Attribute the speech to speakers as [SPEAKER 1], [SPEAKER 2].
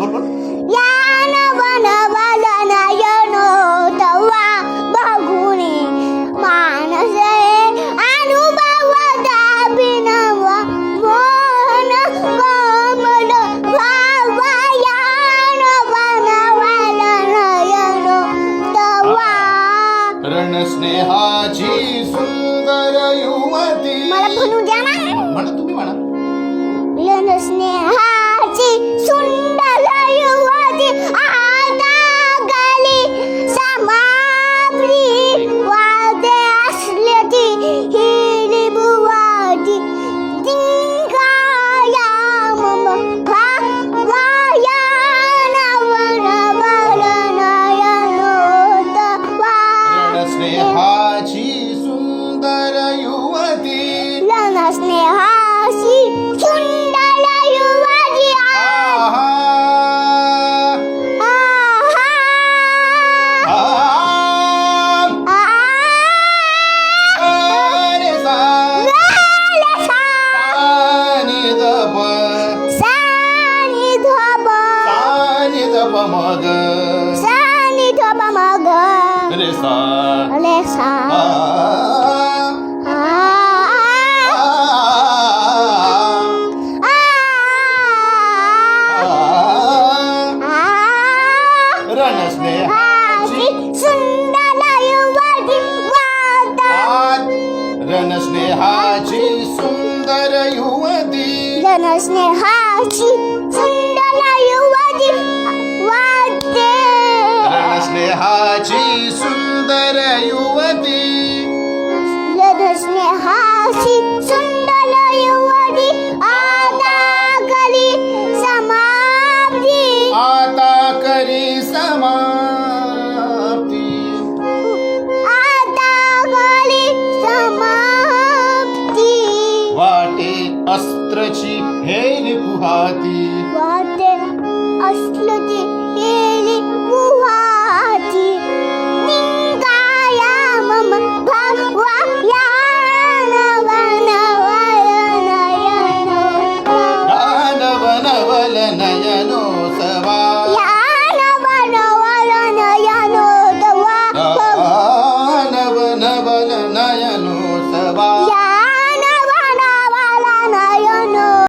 [SPEAKER 1] बोल बोल.
[SPEAKER 2] यान वनवल नयनो तवा बघुनी मानसे अनुभवता बिनव मोहन कोमल भावा यान वनवल नयनो तवा.
[SPEAKER 1] रणस्नेहाची सुंदर युवती.
[SPEAKER 2] मला म्हणू द्या ना.
[SPEAKER 1] म्हणा तुम्ही म्हणा.
[SPEAKER 2] रणस्नेहाची सुंदर युवती आता गली समाप्ती वादे असले ती हिरी बुवाटी दिंगाया मम भावाया नवन नयनो तवा.
[SPEAKER 1] रणस्नेहाची सुंदर युवती.
[SPEAKER 2] रणस्नेहाची सुंदर युवती
[SPEAKER 1] आहा. अरे सा. सानी दप. मग. रे सा. आ. रणस्नेहाची
[SPEAKER 2] सुंदर युवती
[SPEAKER 1] रणस्नेहाची सुंदर युवती.
[SPEAKER 2] रणस्नेहाची सुंदर युवती वाटते.
[SPEAKER 1] रणस्नेहाची सुंदर युवती.
[SPEAKER 2] रणस्नेहाची सुंदर युवती आता करी समाप्ती.
[SPEAKER 1] आता करी समाप्ती.
[SPEAKER 2] आता करी समाप्ती.
[SPEAKER 1] वाटे अस्त्रची हेली पुहाती.
[SPEAKER 2] वाटे असलती केली बुहाती निंगाया मम भावा यान वनवल नयनो
[SPEAKER 1] गान वनवल नयनो